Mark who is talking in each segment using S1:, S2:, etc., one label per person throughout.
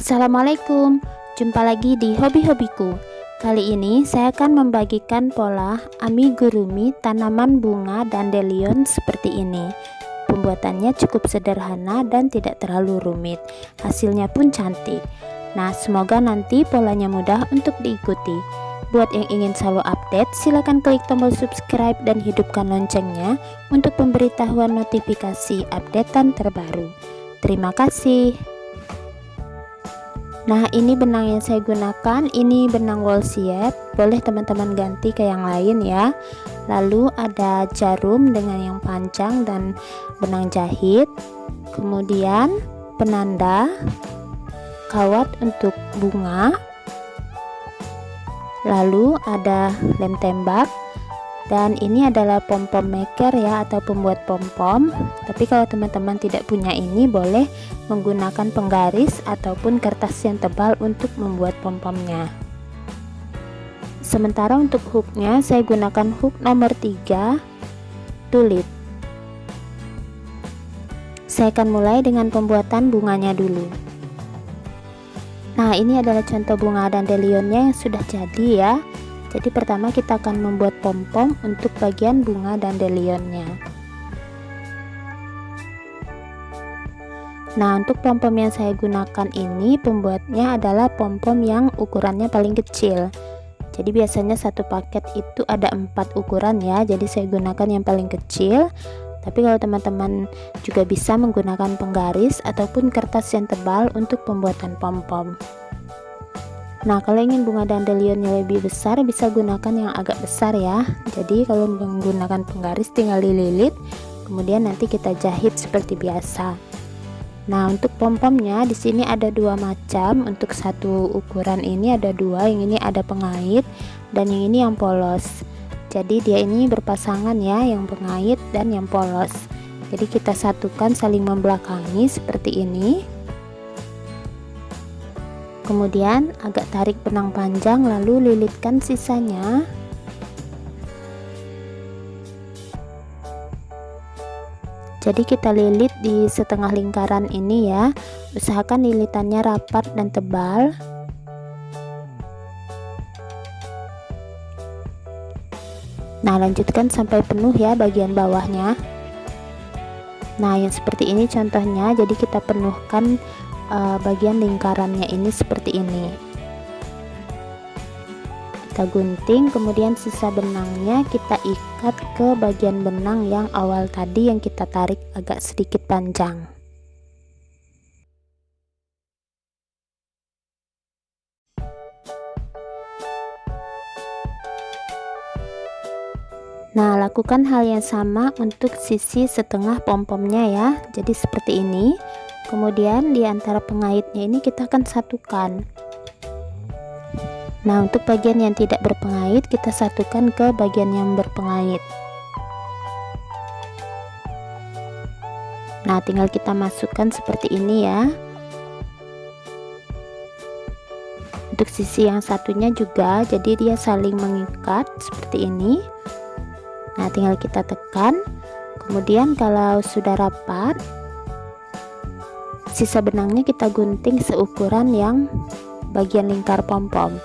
S1: Assalamualaikum, jumpa lagi di hobi-hobiku. Kali ini saya akan membagikan pola amigurumi tanaman bunga dandelion seperti ini. Pembuatannya cukup sederhana dan tidak terlalu rumit. Hasilnya pun cantik. Nah, semoga nanti polanya mudah untuk diikuti. Buat yang ingin selalu update, silakan klik tombol subscribe dan hidupkan loncengnya untuk pemberitahuan notifikasi updatean terbaru. Terima kasih. Nah, ini benang yang saya gunakan, ini benang wallsiet, boleh teman-teman ganti ke yang lain ya. Lalu ada jarum dengan yang panjang dan benang jahit, kemudian penanda, kawat untuk bunga, lalu ada lem tembak, dan ini adalah pom-pom maker ya, atau pembuat pom-pom. Tapi kalau teman-teman tidak punya ini, boleh menggunakan penggaris ataupun kertas yang tebal untuk membuat pom-pomnya. Sementara untuk hooknya, saya gunakan hook nomor 3 tulip. Saya akan mulai dengan pembuatan bunganya dulu. Nah, ini adalah contoh bunga dandelionnya yang sudah jadi ya. Jadi pertama kita akan membuat pom-pom untuk bagian bunga dandelionnya. Nah, untuk pom-pom yang saya gunakan ini pembuatnya adalah pom-pom yang ukurannya paling kecil. Jadi biasanya satu paket itu ada 4 ukuran ya. Jadi saya gunakan yang paling kecil. Tapi kalau teman-teman juga bisa menggunakan penggaris ataupun kertas yang tebal untuk pembuatan pom-pom. Nah, kalau ingin bunga dandelionnya lebih besar, bisa gunakan yang agak besar ya. Jadi kalau menggunakan penggaris tinggal dililit, kemudian nanti kita jahit seperti biasa. Nah, untuk pom-pomnya di sini ada 2 macam. Untuk satu ukuran ini ada 2, yang ini ada pengait dan yang ini yang polos. Jadi dia ini berpasangan ya, yang pengait dan yang polos. Jadi kita satukan saling membelakangi seperti ini. Kemudian agak tarik benang panjang lalu lilitkan sisanya. Jadi kita lilit di setengah lingkaran ini ya. Usahakan lilitannya rapat dan tebal. Nah, lanjutkan sampai penuh ya bagian bawahnya. Nah, yang seperti ini contohnya. Jadi kita penuhkan bagian lingkarannya ini seperti ini. Kita gunting, kemudian sisa benangnya kita ikat ke bagian benang yang awal tadi yang kita tarik agak sedikit panjang. Nah, lakukan hal yang sama untuk sisi setengah pom-pomnya ya. Jadi seperti ini. Kemudian di antara pengaitnya ini kita akan satukan. Nah, untuk bagian yang tidak berpengait kita satukan ke bagian yang berpengait. Nah, tinggal kita masukkan seperti ini ya. Untuk sisi yang satunya juga, jadi dia saling mengikat seperti ini. Nah, tinggal kita tekan. Kemudian kalau sudah rapat, sisa benangnya kita gunting seukuran yang bagian lingkar pom-pom.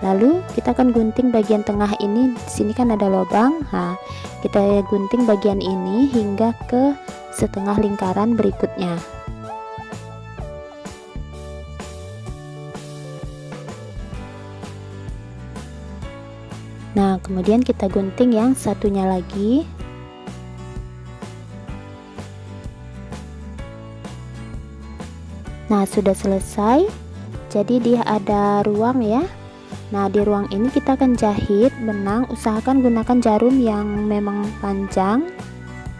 S1: Lalu kita akan gunting bagian tengah ini. Di sini kan ada lubang. Nah, kita gunting bagian ini hingga ke setengah lingkaran berikutnya. Nah, kemudian kita gunting yang satunya lagi. Nah, sudah selesai. Jadi dia ada ruang ya. Nah, di ruang ini kita akan jahit benang. Usahakan gunakan jarum yang memang panjang.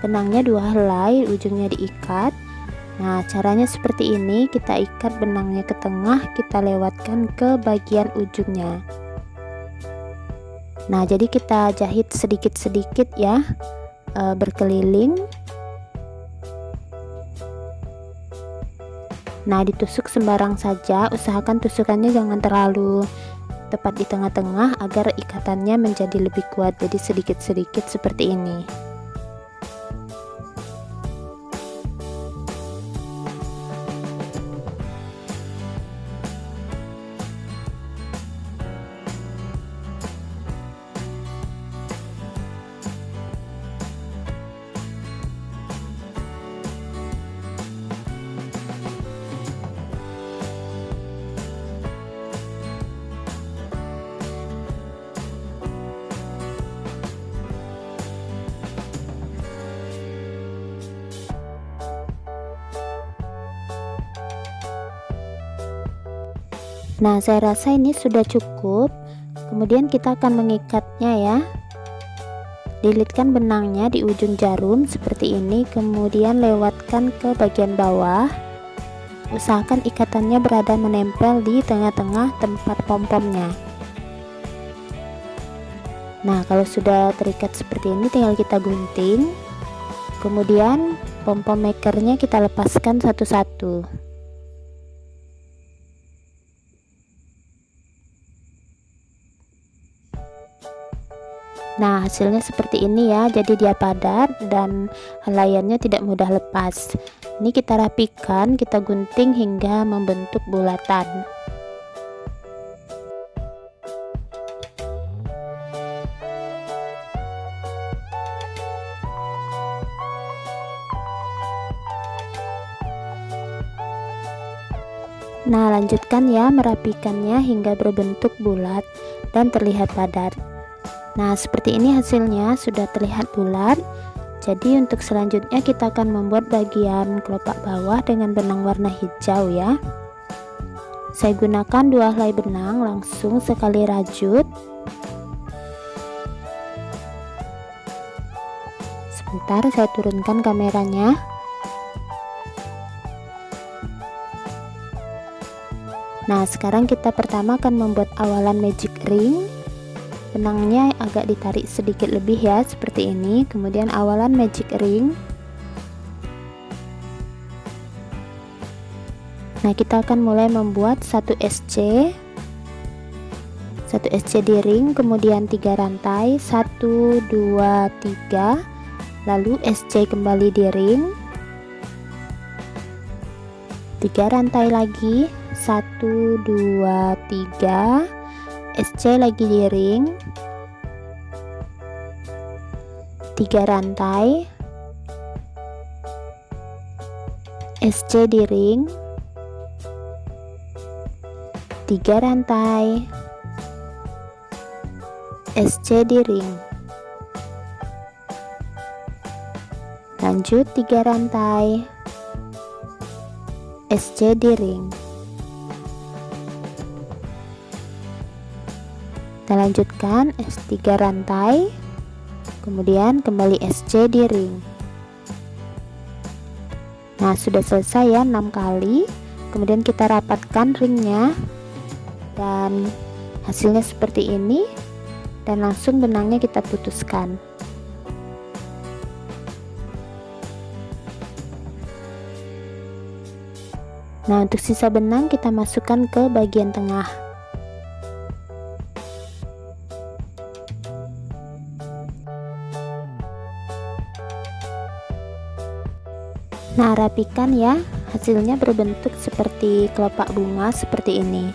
S1: Benangnya 2 helai, ujungnya diikat. Nah, caranya seperti ini. Kita ikat benangnya ke tengah, kita lewatkan ke bagian ujungnya. Nah, jadi kita jahit sedikit-sedikit ya, berkeliling. Nah, ditusuk sembarang saja, usahakan tusukannya jangan terlalu tepat di tengah-tengah agar ikatannya menjadi lebih kuat. Jadi sedikit-sedikit seperti ini. Nah, saya rasa ini sudah cukup. Kemudian kita akan mengikatnya ya. Lilitkan benangnya di ujung jarum seperti ini, kemudian lewatkan ke bagian bawah. Usahakan ikatannya berada menempel di tengah-tengah tempat pom-pomnya. Nah, kalau sudah terikat seperti ini tinggal kita gunting. Kemudian pom-pom makernya kita lepaskan satu-satu. Nah, hasilnya seperti ini ya, jadi dia padat dan helaiannya tidak mudah lepas. Ini kita rapikan, kita gunting hingga membentuk bulatan. Nah, lanjutkan ya merapikannya hingga berbentuk bulat dan terlihat padat. Nah, seperti ini hasilnya sudah terlihat bulat. Jadi untuk selanjutnya kita akan membuat bagian kelopak bawah dengan benang warna hijau ya. Saya gunakan 2 helai benang, langsung sekali rajut. Sebentar, saya turunkan kameranya. Nah, sekarang kita pertama akan membuat awalan magic ring. Benangnya agak ditarik sedikit lebih ya, seperti ini. Kemudian awalan magic ring. Nah, kita akan mulai membuat 1 SC di ring, kemudian 3 rantai, 1 2 3, lalu SC kembali di ring, 3 rantai lagi, 1 2 3, SC lagi di ring, 3 rantai, SC di ring, 3 rantai, SC di ring, lanjut 3 rantai, SC di ring. Kita lanjutkan S3 rantai, kemudian kembali SC di ring. Nah, sudah selesai ya 6 kali. Kemudian kita rapatkan ringnya dan hasilnya seperti ini, dan langsung benangnya kita putuskan. Nah, untuk sisa benang kita masukkan ke bagian tengah. Nah, rapikan ya, hasilnya berbentuk seperti kelopak bunga seperti ini.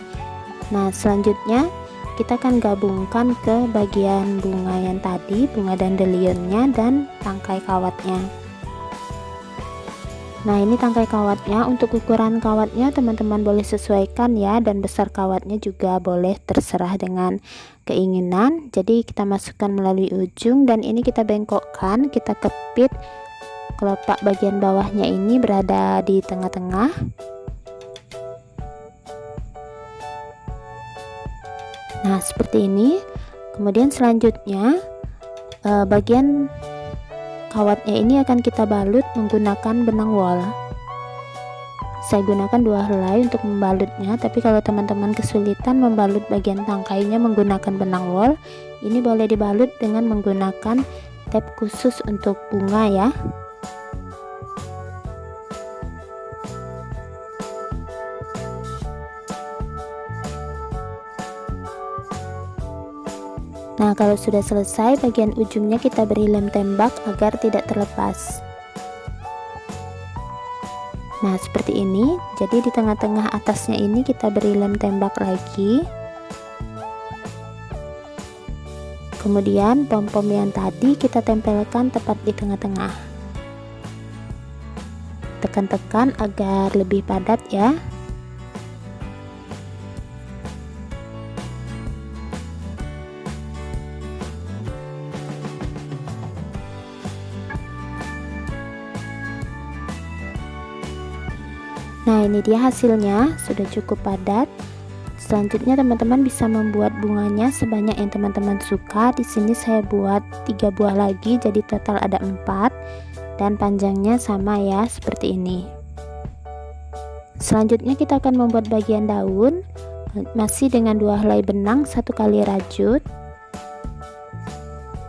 S1: Nah, selanjutnya kita akan gabungkan ke bagian bunga yang tadi, bunga dandelionnya dan tangkai kawatnya. Nah, ini tangkai kawatnya. Untuk ukuran kawatnya teman-teman boleh sesuaikan ya, dan besar kawatnya juga boleh, terserah dengan keinginan. Jadi kita masukkan melalui ujung dan ini kita bengkokkan, kita kepit. Kelopak bagian bawahnya ini berada di tengah-tengah. Nah, seperti ini. Kemudian selanjutnya bagian kawatnya ini akan kita balut menggunakan benang wol. Saya gunakan 2 helai untuk membalutnya, tapi kalau teman-teman kesulitan membalut bagian tangkainya menggunakan benang wol, ini boleh dibalut dengan menggunakan tab khusus untuk bunga ya. Nah, kalau sudah selesai, bagian ujungnya kita beri lem tembak agar tidak terlepas. Nah, seperti ini. Jadi di tengah-tengah atasnya ini kita beri lem tembak lagi. Kemudian pom-pom yang tadi kita tempelkan tepat di tengah-tengah. Tekan-tekan agar lebih padat ya. Nah, ini dia hasilnya, sudah cukup padat. selanjutnya teman-teman bisa membuat bunganya sebanyak yang teman-teman suka. Di sini saya buat 3 buah lagi, jadi total ada 4 dan panjangnya sama ya, seperti ini. Selanjutnya kita akan membuat bagian daun, masih dengan 2 helai benang, 1 kali rajut.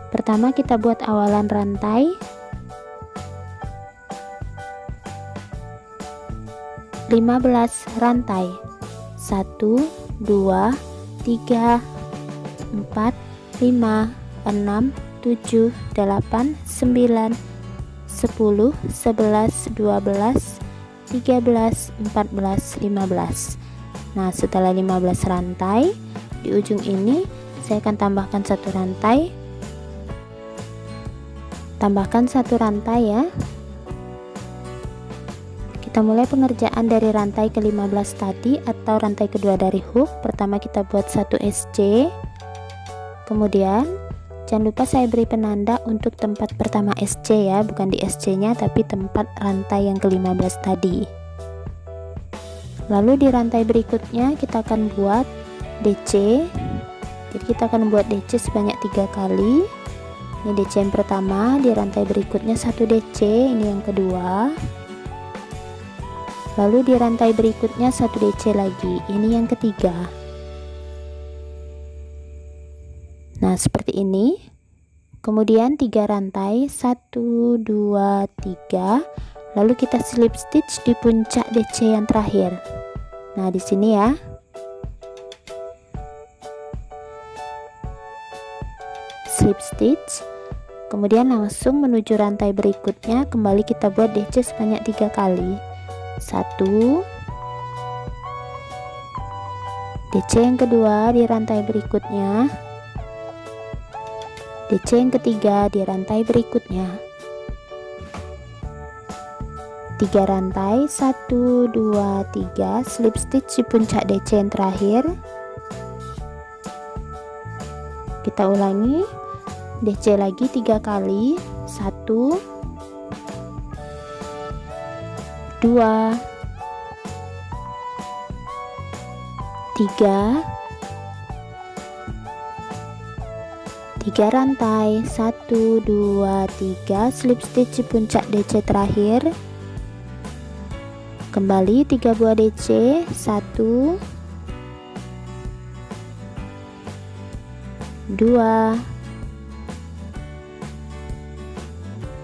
S1: Pertama kita buat awalan rantai. 15 rantai. 1 2 3 4 5 6 7 8 9 10 11 12 13 14 15. Nah, setelah 15 rantai, di ujung ini saya akan tambahkan 1 rantai. Tambahkan 1 rantai ya. Kita mulai pengerjaan dari rantai ke-15 tadi atau rantai kedua dari hook. Pertama kita buat 1 SC. Kemudian jangan lupa saya beri penanda untuk tempat pertama SC ya, bukan di SC nya tapi tempat rantai yang ke-15 tadi. Lalu di rantai berikutnya kita akan buat DC. Jadi kita akan buat DC sebanyak 3 kali. Ini DC yang pertama, di rantai berikutnya 1 DC, ini yang kedua. Lalu di rantai berikutnya 1 DC lagi, ini yang ketiga. Nah, seperti ini. Kemudian 3 rantai, 1 2 3. Lalu kita slip stitch di puncak DC yang terakhir. Nah, di sini ya. Slip stitch. Kemudian langsung menuju rantai berikutnya, kembali kita buat DC sebanyak 3 kali. 1 DC yang kedua di rantai berikutnya, DC yang ketiga di rantai berikutnya. 3 rantai, 1 2 3, slip stitch di puncak DC yang terakhir. Kita ulangi, DC lagi 3 kali. 1 2 3 rantai, 1 2 3, slip stitch di puncak DC terakhir. Kembali 3 buah DC, 1 2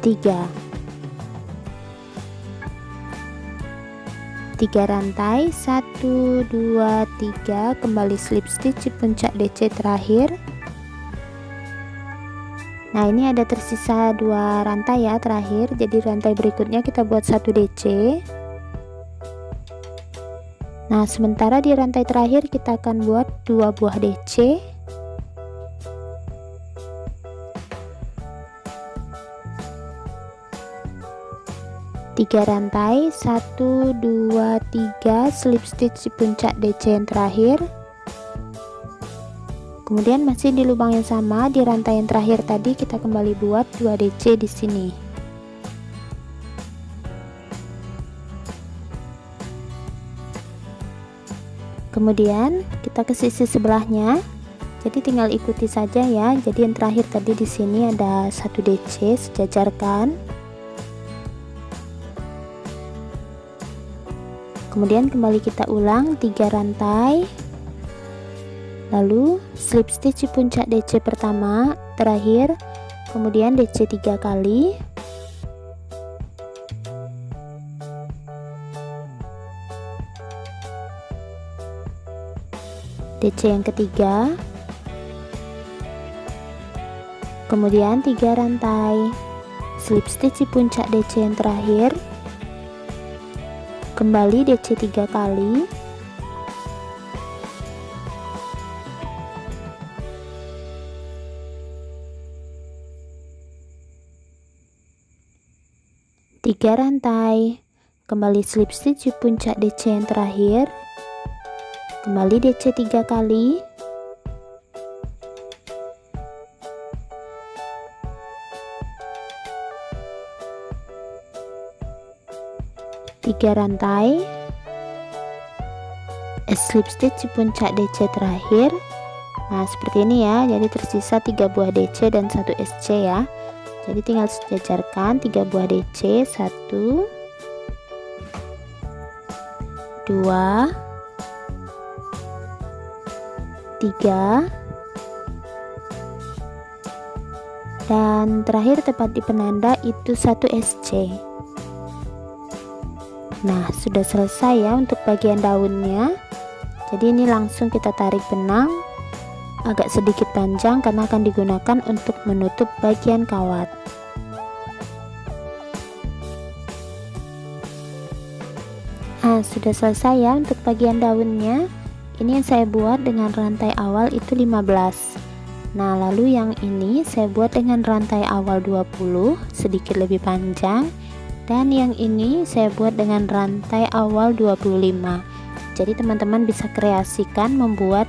S1: 3. 3 rantai, 1 2 3, kembali slip stitch di puncak DC terakhir. Nah, ini ada tersisa 2 rantai ya terakhir, jadi rantai berikutnya kita buat 1 DC. Nah, sementara di rantai terakhir kita akan buat 2 buah DC. Tiga rantai, 1 2 3, slip stitch di puncak DC yang terakhir. Kemudian masih di lubang yang sama di rantai yang terakhir tadi kita kembali buat 2 DC di sini. Kemudian kita ke sisi sebelahnya. Jadi tinggal ikuti saja ya. Jadi yang terakhir tadi di sini ada 1 DC, sejajarkan. Kemudian kembali kita ulang 3 rantai. Lalu slip stitch di puncak DC pertama, terakhir, kemudian DC 3 kali. DC yang ketiga. Kemudian 3 rantai. Slip stitch di puncak DC yang terakhir. Kembali DC 3 kali. Tiga rantai, kembali slip stitch di puncak DC yang terakhir. Kembali DC 3 kali. Tiga rantai, slip stitch di puncak DC terakhir. Nah seperti ini ya, jadi tersisa 3 buah DC dan 1 SC ya. Jadi tinggal sejajarkan 3 buah DC, 1 2 3 dan terakhir tepat di penanda itu 1 SC. Nah sudah selesai ya untuk bagian daunnya. Jadi ini langsung kita tarik benang agak sedikit panjang karena akan digunakan untuk menutup bagian kawat. Nah sudah selesai ya untuk bagian daunnya. Ini yang saya buat dengan rantai awal itu 15. Nah lalu yang ini saya buat dengan rantai awal 20, sedikit lebih panjang, dan yang ini saya buat dengan rantai awal 25. Jadi teman-teman bisa kreasikan membuat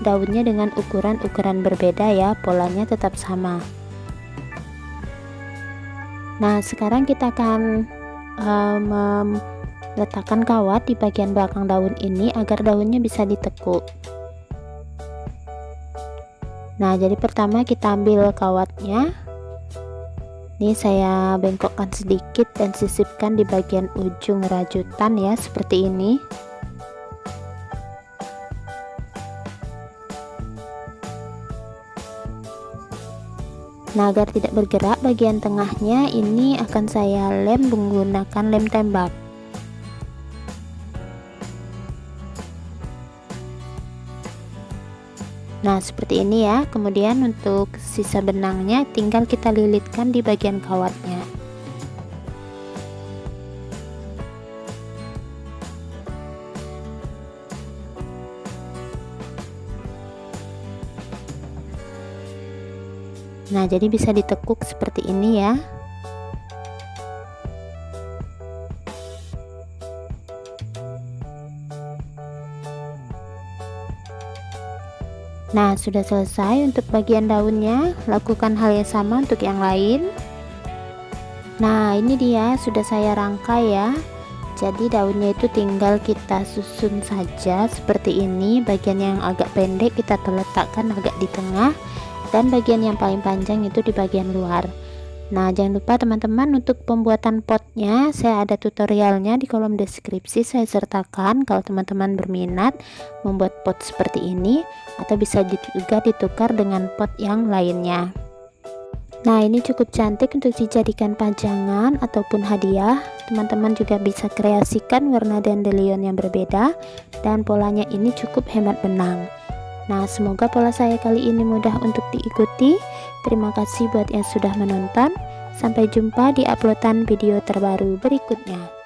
S1: daunnya dengan ukuran-ukuran berbeda ya, polanya tetap sama. Nah sekarang kita akan letakkan kawat di bagian belakang daun ini agar daunnya bisa ditekuk. Nah jadi pertama kita ambil kawatnya, ini saya bengkokkan sedikit dan sisipkan di bagian ujung rajutan ya, seperti ini. Nah agar tidak bergerak bagian tengahnya ini akan saya lem menggunakan lem tembak. Nah seperti ini ya. Kemudian untuk sisa benangnya tinggal kita lilitkan di bagian kawatnya. Nah jadi bisa ditekuk seperti ini ya. Nah sudah selesai untuk bagian daunnya, lakukan hal yang sama untuk yang lain. Nah ini dia sudah saya rangkai ya. Jadi daunnya itu tinggal kita susun saja seperti ini. Bagian yang agak pendek kita letakkan agak di tengah, dan bagian yang paling panjang itu di bagian luar. Nah jangan lupa teman-teman, untuk pembuatan potnya saya ada tutorialnya di kolom deskripsi, saya sertakan kalau teman-teman berminat membuat pot seperti ini, atau bisa juga ditukar dengan pot yang lainnya. Nah ini cukup cantik untuk dijadikan pajangan ataupun hadiah. Teman-teman juga bisa kreasikan warna dandelion yang berbeda, dan polanya ini cukup hemat benang. Nah semoga pola saya kali ini mudah untuk diikuti. Terima kasih buat yang sudah menonton. Sampai jumpa di uploadan video terbaru berikutnya.